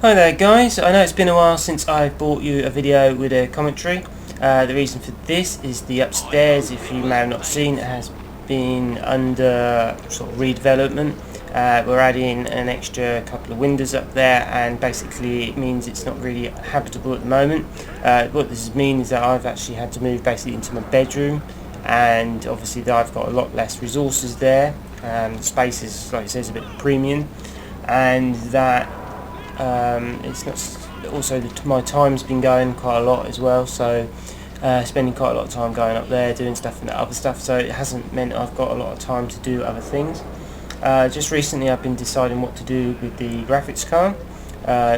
Hi there guys, I know it's been a while since I brought you a video with a commentary. The reason for this is the upstairs, if you may have not seen, it has been under sort of redevelopment. We're adding an extra couple of windows up there, and basically it means it's not really habitable at the moment. What this means is that I've actually had to move basically into my bedroom, and obviously I've got a lot less resources there. The space is, like it says, a bit premium, and that it's not also my time's been going quite a lot as well, so spending quite a lot of time going up there doing stuff and other stuff, so it hasn't meant I've got a lot of time to do other things. Just recently I've been deciding what to do with the graphics card.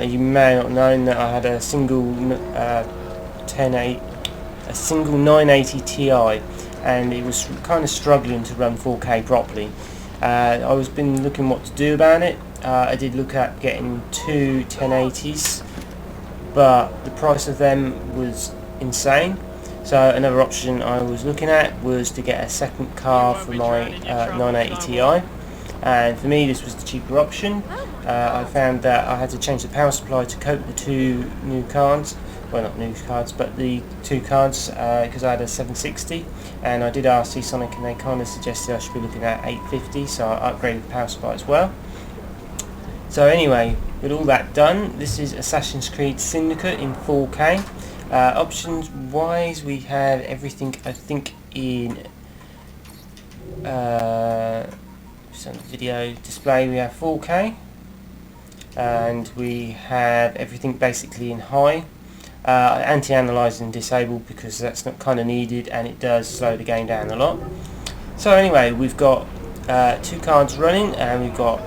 You may not have known that I had a single 980 Ti, and it was kind of struggling to run 4K properly. I was been looking what to do about it. I did look at getting two 1080s, but the price of them was insane. So another option I was looking at was to get a second card for my 980 Ti, and for me this was the cheaper option. I found that I had to change the power supply to cope with the two new cards. Well, not new cards, but the two cards, because I had a 760, and I did ask Sonic and they kind of suggested I should be looking at 850, so I upgraded the power supply as well. So anyway, with all that done, this is Assassin's Creed Syndicate in 4K. Options wise, we have everything I think in some video display. We have 4K, and we have everything basically in high. Anti-analyzing disabled because that's not kind of needed, and it does slow the game down a lot. So anyway, we've got two cards running, and we've got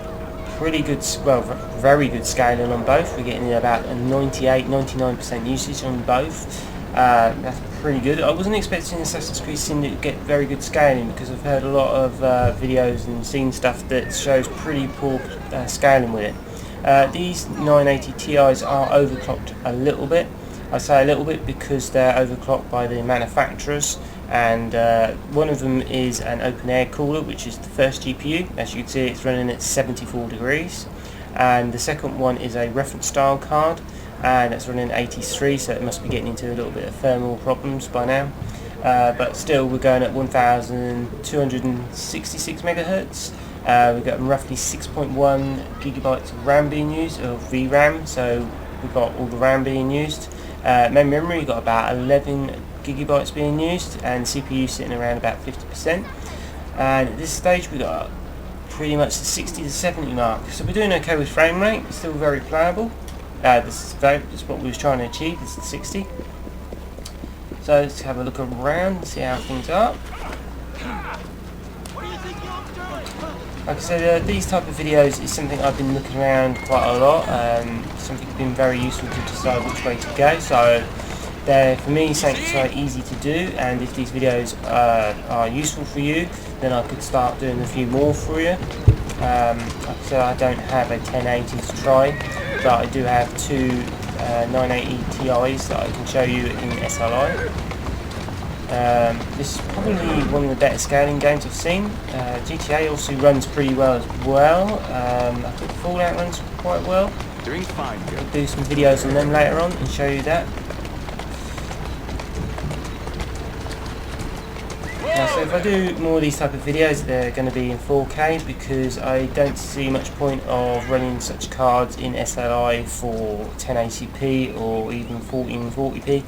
pretty good, well, very good scaling on both. We're getting about a 99% usage on both. That's pretty good. I wasn't expecting Assassin's Creed Syndicate to get very good scaling, because I've heard a lot of videos and seen stuff that shows pretty poor scaling with it. These 980 Ti's are overclocked a little bit. I say a little bit because they're overclocked by the manufacturers, and one of them is an open air cooler, which is the first GPU. As you can see, it's running at 74 degrees, and the second one is a reference style card, and that's running at 83, so it must be getting into a little bit of thermal problems by now. But still, we're going at 1266 megahertz. We've got roughly 6.1 gigabytes of RAM being used, or VRAM, so we've got all the RAM being used. Main memory, we've got about 11 gigabytes being used, and CPU sitting around about 50%. And at this stage we got pretty much the 60 to 70 mark, so we're doing okay with frame rate. It's still very playable. This is what we was trying to achieve. This is the 60. So let's have a look around and see how things are. Like I said, these type of videos is something I've been looking around quite a lot. Something that's been very useful to decide which way to go. So they're, for me, something quite easy to do, and if these videos are useful for you, then I could start doing a few more for you. Like I said, I don't have a 1080 to try, but I do have two 980 Ti's that I can show you in SLI. This is probably one of the better scaling games I've seen. GTA also runs pretty well as well. I think Fallout runs quite well. Doing fine. I'll do some videos on them later on and show you that. So if I do more of these type of videos, they're going to be in 4K, because I don't see much point of running such cards in SLI for 1080p or even 1440p,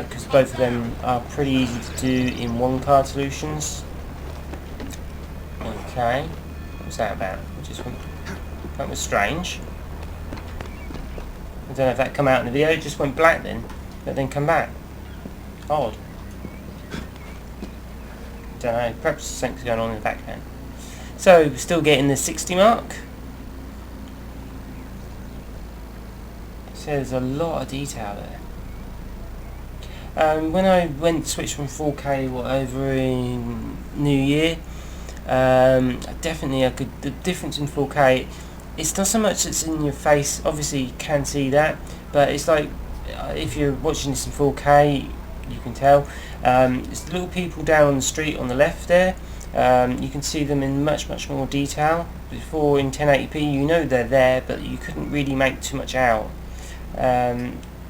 because both of them are pretty easy to do in one card solutions. Okay, what's that about? That was strange. I don't know if that come out in the video. It just went black then, but then come back. Odd. Don't know, perhaps something's going on in the background. So we're still getting the 60 mark. So there's a lot of detail there. When I switched from 4K over in New Year, definitely the difference in 4K, it's not so much that's in your face. Obviously you can see that, but it's like if you're watching this in 4K, you can tell. It's the little people down on the street on the left there. You can see them in much more detail. before in 1080p, you know they're there, but you couldn't really make too much out.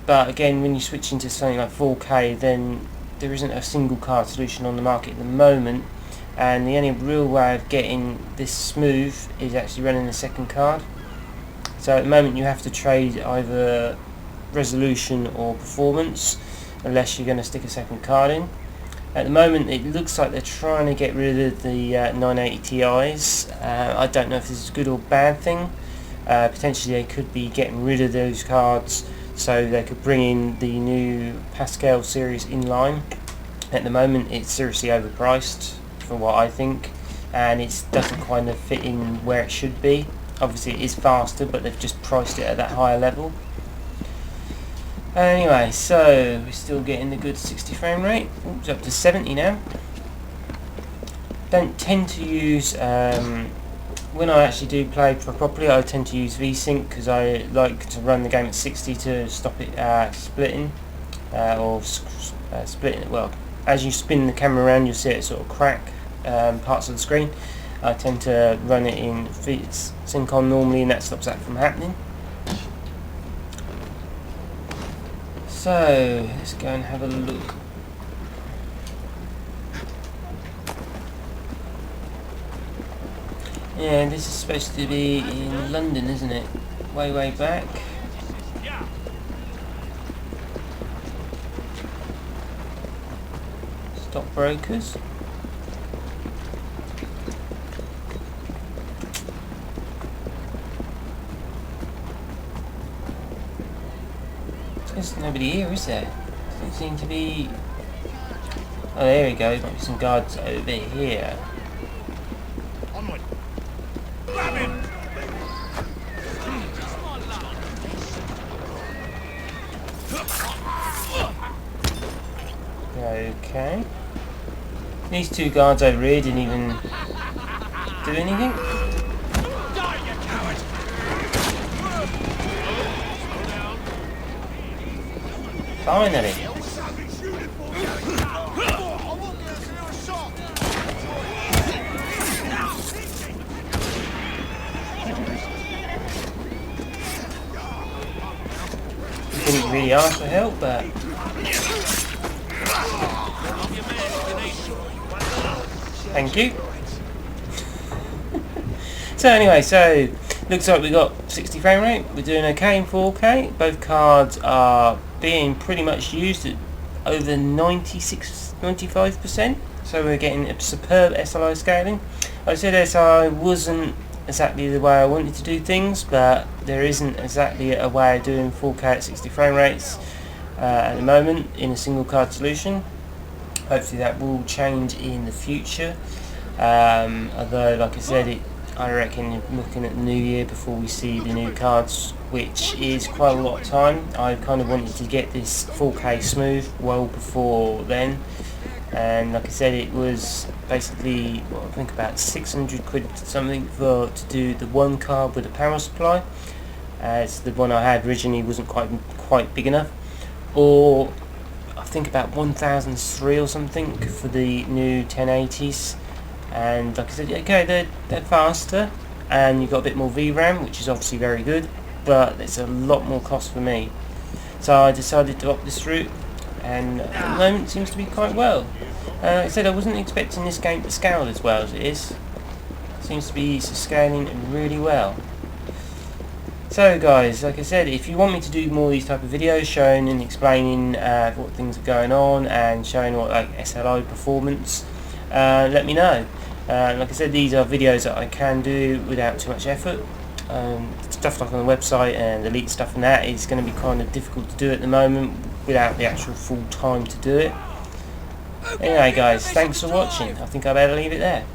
But again, when you switch into something like 4K, then there isn't a single card solution on the market at the moment, and the only real way of getting this smooth is actually running a second card. So at the moment you have to trade either resolution or performance, unless you're going to stick a second card in. At the moment it looks like they're trying to get rid of the 980 Ti's. I don't know if this is a good or bad thing. Potentially they could be getting rid of those cards so they could bring in the new Pascal series in line. At the moment it's seriously overpriced for what I think, and it doesn't kind of fit in where it should be. Obviously it is faster, but they've just priced it at that higher level. Anyway, so we're still getting the good 60 frame rate. Oops, up to 70 now. Don't tend to use, when I actually do play properly, I tend to use VSync because I like to run the game at 60 to stop it splitting, splitting. Well, as you spin the camera around, you'll see it sort of crack parts of the screen. I tend to run it in sync on normally, and that stops that from happening. So let's go and have a look. Yeah, this is supposed to be in London, isn't it? Way back. Stockbrokers. There's nobody here, is there? Doesn't seem to be. Oh, there we go. Might be some guards over here. Onward. Grab him. Okay. These two guards over here didn't even do anything. Die, you coward! Finally. Didn't really ask for help, but thank you. So anyway, so looks like we got 60 frame rate. We're doing okay in 4K. Both cards are being pretty much used at over 95%. So we're getting a superb SLI scaling. I said SLI wasn't exactly the way I wanted to do things, but there isn't exactly a way of doing 4K at 60 frame rates at the moment in a single card solution. Hopefully that will change in the future, although like I said, I reckon looking at the new year before we see the new cards, which is quite a lot of time. I kind of wanted to get this 4K smooth well before then, and like I said, it was basically, well, I think about 600 quid something to do the one card with a power supply, as the one I had originally wasn't quite big enough, or I think about 1,003 or something for the new 1080s. And like I said, okay, they're faster, and you've got a bit more VRAM, which is obviously very good, but it's a lot more cost for me. So I decided to opt this route, and at the moment it seems to be quite well. Like I said, I wasn't expecting this game to scale as well as it is. It seems to be scaling really well. So guys, like I said, if you want me to do more of these type of videos showing and explaining what things are going on and showing what like SLI performance, let me know. Like I said, these are videos that I can do without too much effort. Stuff like on the website and elite stuff and that is going to be kind of difficult to do at the moment without the actual full time to do it. Anyway guys, thanks for watching. I think I better leave it there.